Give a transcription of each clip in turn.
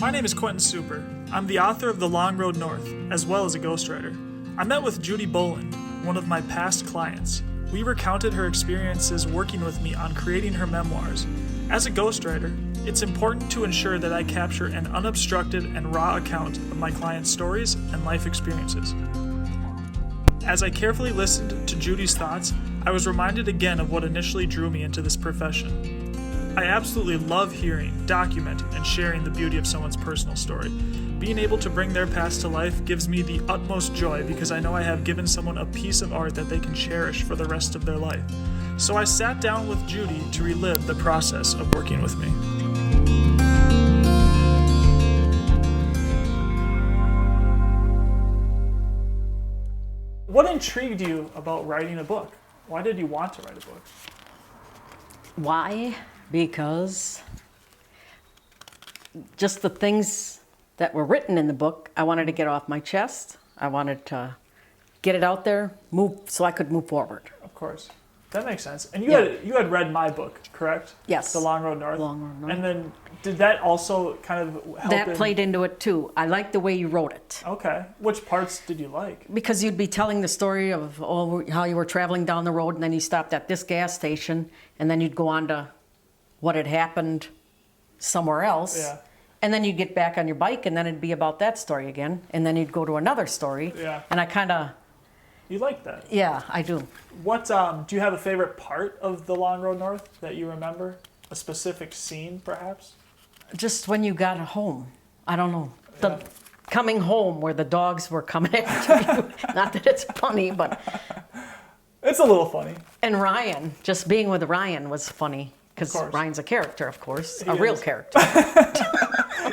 My name is Quentin Super. I'm the author of The Long Road North, as well as a ghostwriter. I met with Judy, one of my past clients. We recounted her experiences working with me on creating her memoirs. As a ghostwriter, it's important to ensure that I capture an unobstructed and raw account of my clients' stories and life experiences. As I carefully listened to Judy's thoughts, I was reminded again of what initially drew me into this profession. I absolutely love hearing, documenting, and sharing the beauty of someone's personal story. Being able to bring their past to life gives me the utmost joy because I know I have given someone a piece of art that they can cherish for the rest of their life. So I sat down with Judy to relive the process of working with me. What intrigued you about writing a book? Why did you want to write a book? Why? Because just the things that were written in the book, I wanted to get off my chest. I wanted to get it out there, move, so I could move forward. Of course. That makes sense. And you had read my book, correct? Yes. The Long Road North. Long Road North. And then did that also kind of help? That played into it too. I liked the way you wrote it. Okay. Which parts did you like? Because you'd be telling the story of how you were traveling down the road and then you stopped at this gas station and then you'd go on to what had happened somewhere else. Yeah. And then you'd get back on your bike and then it'd be about that story again. And then you'd go to another story. Yeah. And I kind of... You like that? Yeah, I do. What do you have a favorite part of The Long Road North that you remember? A specific scene, perhaps? Just when you got home. I don't know. Yeah. The coming home where the dogs were coming after you. Not that it's funny, but... It's a little funny. And Ryan, just being with Ryan was funny. Because Ryan's a character, of course. A real character.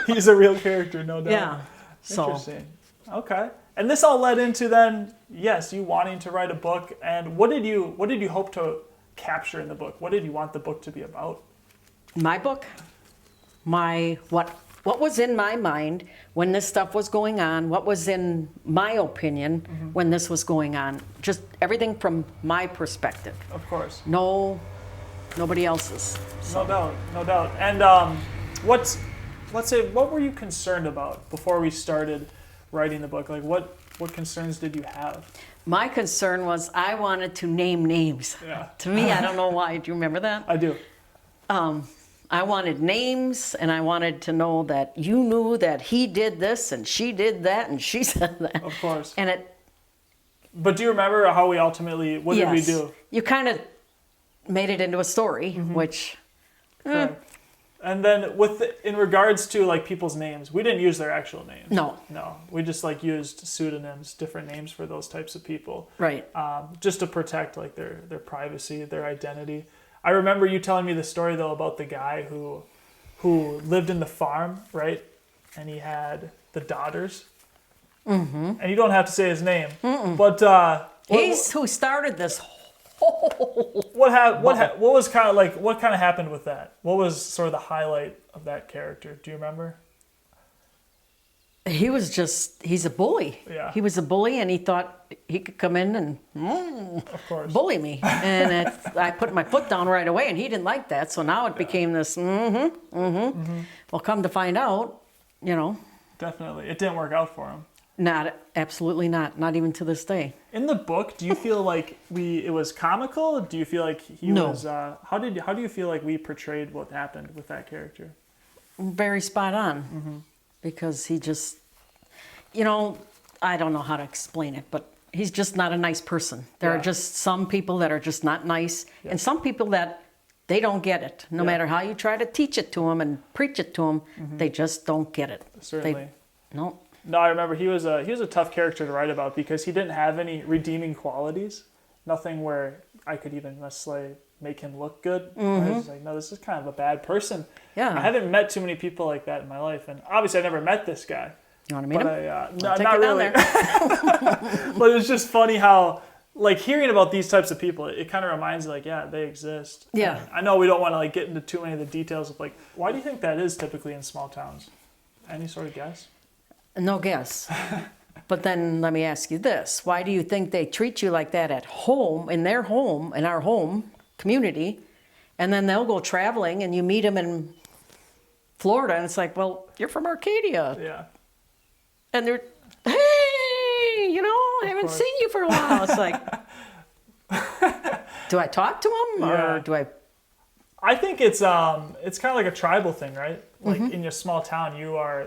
He's a real character, no doubt. Yeah. Interesting. Okay. And this all led into then, yes, you wanting to write a book. And what did you hope to capture in the book? What did you want the book to be about? My book? What was in my mind when this stuff was going on? What was in my opinion when this was going on? Just everything from my perspective. Of course. Nobody else's. So. No doubt. And what were you concerned about before we started writing the book? Like what concerns did you have? My concern was I wanted to name names. Yeah. To me, I don't know why. Do you remember that? I do. I wanted names, and I wanted to know that you knew that he did this, and she did that, and she said that. Of course. But do you remember how we ultimately, what did we do? You kind of made it into a story, which... Correct. And then in regards to like people's names, we didn't use their actual names. No. We just like used pseudonyms, different names for those types of people. Right. Just to protect like their privacy, their identity. I remember you telling me the story though about the guy who lived in the farm, right? And he had the daughters. Mm-hmm. And you don't have to say his name, but he's who started this. What was kind of like, what kind of happened with that? What was sort of the highlight of that character? Do you remember? He's a bully. Yeah. He was a bully and he thought he could come in and of course. bully me. And I put my foot down right away and he didn't like that. So now it became this, Well, come to find out, Definitely. It didn't work out for him. Absolutely not even to this day. In the book, do you feel like it was comical? Do you feel like he was? How do you feel like we portrayed what happened with that character? Very spot on, because he just, I don't know how to explain it, but he's just not a nice person. There are just some people that are just not nice, and some people that they don't get it. No matter how you try to teach it to them and preach it to them, they just don't get it. Certainly. No. No, I remember he was a tough character to write about because he didn't have any redeeming qualities. Nothing where I could even necessarily make him look good. I was like, no, this is kind of a bad person. Yeah. I haven't met too many people like that in my life, and obviously I never met this guy. You want to meet him? Not really. But it's just funny how, like, hearing about these types of people, it kind of reminds you, like, yeah, they exist. Yeah. And I know we don't want to like get into too many of the details of like, why do you think that is typically in small towns? Any sort of guess? No guess. But then let me ask you this. Why do you think they treat you like that at home, in our home community, and then they'll go traveling and you meet them in Florida, and it's like, well, you're from Arcadia. Yeah. And they're, hey, I haven't course. seen you for a while. It's like, do I talk to them or do I? I think it's kind of like a tribal thing, right? Like in your small town,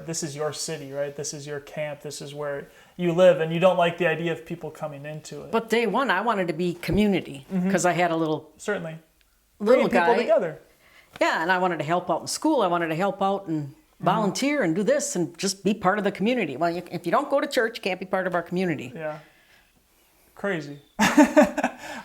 this is your city, right? This is your camp. This is where you live, and you don't like the idea of people coming into it. But day one, I wanted to be community because I had a little Certainly. little Bringing guy. people together. Yeah, and I wanted to help out in school. I wanted to help out and volunteer and do this and just be part of the community. Well, if you don't go to church, you can't be part of our community. Yeah. Crazy.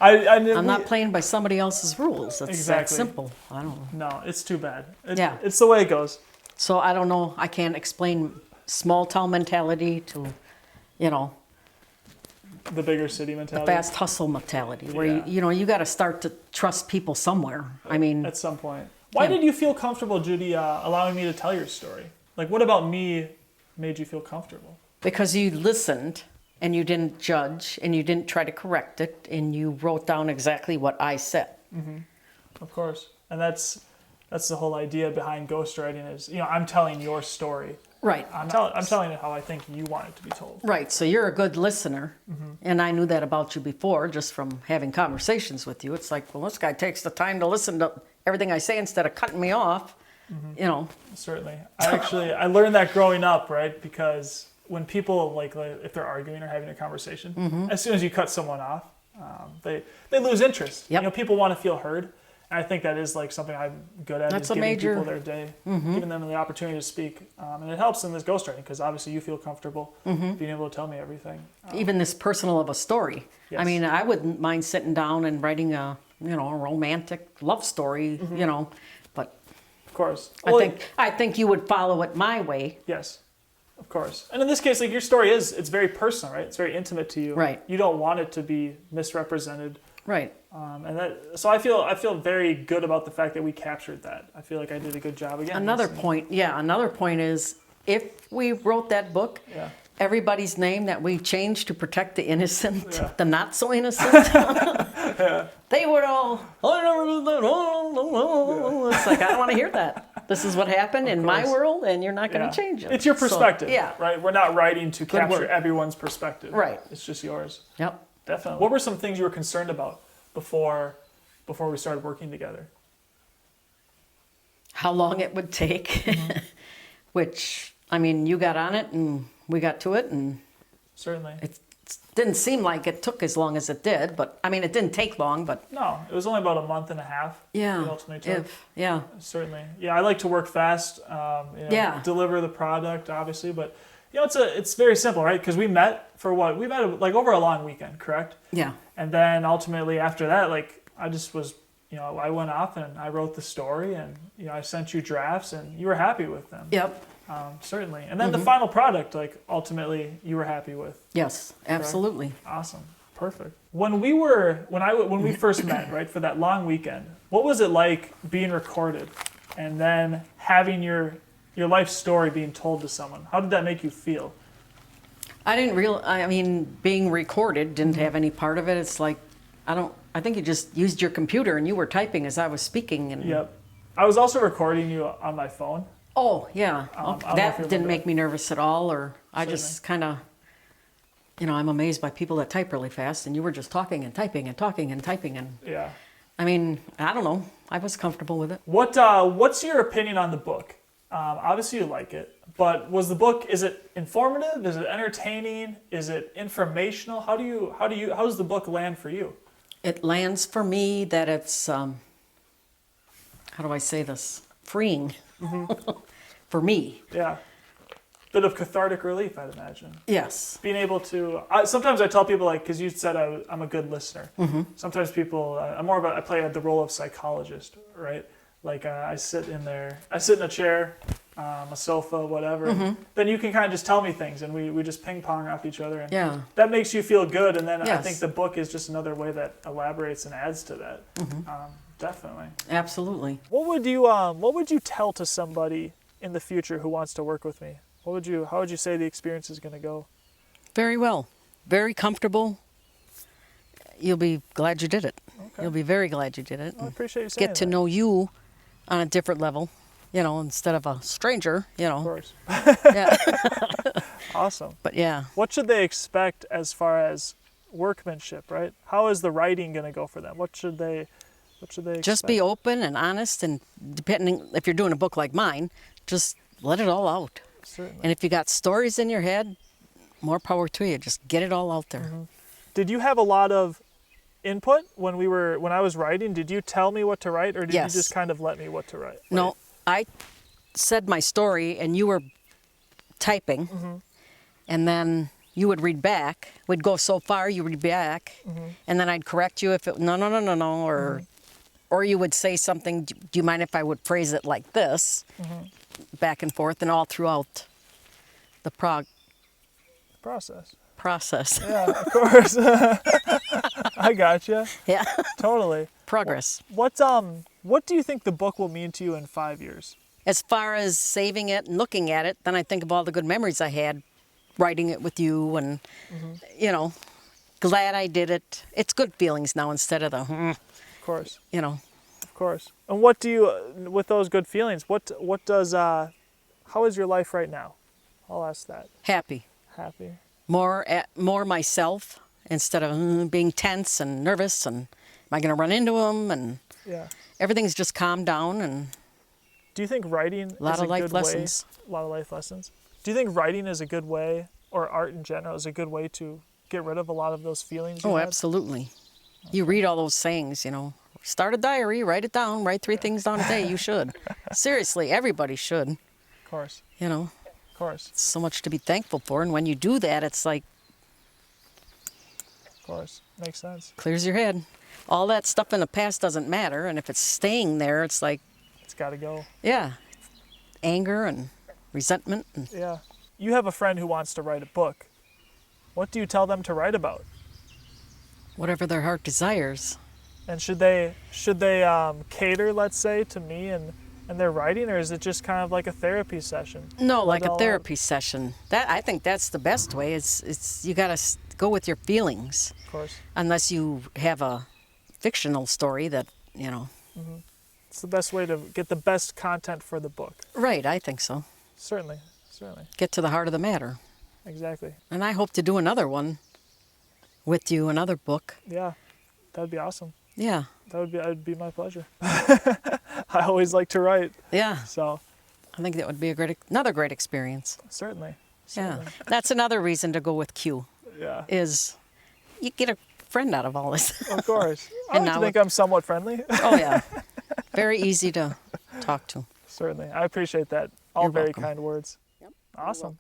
I'm not playing by somebody else's rules. It's that Exactly. simple. I don't know. No, it's too bad. Yeah. It's the way it goes. So I don't know. I can't explain small town mentality to, The bigger city the mentality. fast hustle mentality where Yeah. you got to start to trust people somewhere. I mean, At some point. Why Yeah. did you feel comfortable, Judy, allowing me to tell your story? Like, what about me made you feel comfortable? because you listened and you didn't judge and you didn't try to correct it and you wrote down exactly what I said. Of course. And that's the whole idea behind ghostwriting is, I'm telling your story. Right. I'm telling it how I think you want it to be told. Right. So you're a good listener. And I knew that about you before just from having conversations with you. It's like, well, this guy takes the time to listen to everything I say instead of cutting me off. Certainly. I learned that growing up, right? Because when people, like if they're arguing or having a conversation, as soon as you cut someone off, they lose interest. Yep. People want to feel heard. And I think that is like something I'm good at. That's is a giving major- people their day, giving them the opportunity to speak, and it helps in this ghostwriting because obviously you feel comfortable being able to tell me everything. Even this personal of a story. Yes. I mean, I wouldn't mind sitting down and writing a romantic love story, but Of course. I think you would follow it my way. Yes, of course. And in this case, like your story it's very personal, right? It's very intimate to you. Right. You don't want it to be misrepresented. Right. So I feel very good about the fact that we captured that. I feel like I did a good job again. Another point is if we wrote that book, Yeah. everybody's name that we changed to protect the innocent, Yeah. the not so innocent, they would all, I never did that. It's like, I don't want to hear that. This is what happened in my course. world, and you're not going Yeah. to change it. It's your So, perspective, yeah. right? We're not writing to capture work. everyone's perspective. Right. It's just yours. Yep. Definitely. What were some things you were concerned about before we started working together? How long it would take, which, I mean, you got on it and we got to it, and Certainly. it didn't seem like it took as long as it did, but I mean, it didn't take long, but No, it was only about a month and a half. yeah, It ultimately took. yeah. Certainly. Yeah, I like to work fast. Yeah. Deliver the product, obviously, but it's very simple, right? Because we met for what? We met like over a long weekend, correct? Yeah. And then ultimately after that, like I just was, I went off and I wrote the story and I sent you drafts and you were happy with them. Yep. Certainly. And then the final product, like ultimately you were happy with. Yes, absolutely. Awesome. Perfect. When we first met, right, for that long weekend, what was it like being recorded and then having your life story being told to someone? How did that make you feel? I mean, being recorded didn't have any part of it. It's like, I think you just used your computer and you were typing as I was speaking. And Yep. I was also recording you on my phone. Oh, yeah. I don't know if you That remember didn't make me nervous at all, or I Certainly. just kind of, I'm amazed by people that type really fast, and you were just talking and typing and talking and typing. And Yeah. I mean, I don't know. I was comfortable with it. What's your opinion on the book? Obviously you like it, but is it informative? Is it entertaining? Is it informational? How does the book land for you? It lands for me that it's, how do I say this? Freeing. For me. Yeah. Bit of cathartic relief, I'd imagine. Yes. Being able to, sometimes I tell people, like, because you said I'm a good listener. Sometimes people, I play the role of psychologist, right? Like I sit in a chair, a sofa, whatever. Then you can kind of just tell me things, and we just ping pong off each other. And Yeah. that makes you feel good, and then I Yes. think the book is just another way that elaborates and adds to that. Definitely. Absolutely. What would you tell to somebody in the future who wants to work with me? How would you say the experience is going to go? Very well. Very comfortable. You'll be glad you did it. Okay. You'll be very glad you did it. I appreciate you saying Get to that. know you on a different level, you know, instead of a stranger, you know. Of course. Yeah. Awesome. But yeah. What should they expect as far as workmanship, right? How is the writing going to go for them? What should they expect? Just be open and honest, and depending, if you're doing a book like mine, just let it all out. Certainly. And if you got stories in your head, more power to you. Just get it all out there. Mm-hmm. Did you have a lot of input when I was writing? Did you tell me what to write, or did Yes. you just kind of let me what to write? No, I said my story, and you were typing, and then you would read back. We'd go so far, you read back, and then I'd correct you if it no, or you would say something. Do you mind if I would phrase it like this? Back and forth, and all throughout the process. Yeah, of course. I gotcha. Yeah. Totally. Progress. What do you think the book will mean to you in 5 years? As far as saving it and looking at it, then I think of all the good memories I had writing it with you, and you know, glad I did it. It's good feelings now instead of the Of course. you know. Of course. And what do you, with those good feelings, how is your life right now? I'll ask that. Happy. Happy. More myself instead of being tense and nervous, and am I going to run into them, and Yeah. everything's just calmed down. And Do you think writing a lot is of a life good lessons. way? A lot of life lessons. Do you think writing is a good way, or art in general is a good way to get rid of a lot of those feelings you Oh, had? absolutely. You read all those sayings, you know. Start a diary, write it down, write 3 things down a day. You should. Seriously, everybody should. Of course. You know, Of course. so much to be thankful for. And when you do that, it's like Of course. Makes sense. clears your head. All that stuff in the past doesn't matter. And if it's staying there, it's like, It's got to go. yeah, anger and resentment. And Yeah. You have a friend who wants to write a book. What do you tell them to write about? whatever their heart desires. And should they cater, let's say, to me and their writing, or is it just kind of like a therapy session? No, Let like it a all therapy session. That I think that's the best way. It's you got to go with your feelings, Of course. unless you have a fictional story that, you know. It's the best way to get the best content for the book. Right, I think so. Certainly. Certainly. Get to the heart of the matter. Exactly. And I hope to do another one with you, another book. Yeah. That'd be awesome. Yeah. That'd be my pleasure. I always like to write, Yeah. so I think that would be another great experience. certainly. Yeah. That's another reason to go with Q, Yeah. is you get a friend out of all this. Of course. I And like to now think I'm somewhat friendly. Oh, yeah. Very easy to talk to. Certainly. I appreciate that. All You're very welcome. kind words. Yep. Awesome.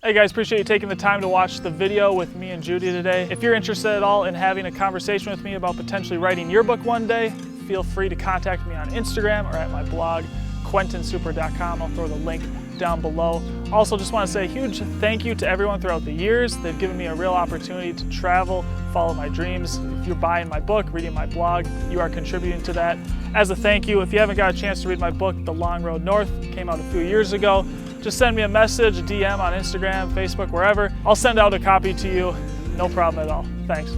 Hey guys, appreciate you taking the time to watch the video with me and Judy today. If you're interested at all in having a conversation with me about potentially writing your book one day, feel free to contact me on Instagram or at my blog, quentinsuper.com. I'll throw the link down below. Also, just want to say a huge thank you to everyone throughout the years. They've given me a real opportunity to travel, follow my dreams. If you're buying my book, reading my blog, you are contributing to that. As a thank you, if you haven't got a chance to read my book, The Long Road North, came out a few years ago, just send me a message, a DM on Instagram, Facebook, wherever. I'll send out a copy to you. No problem at all. Thanks.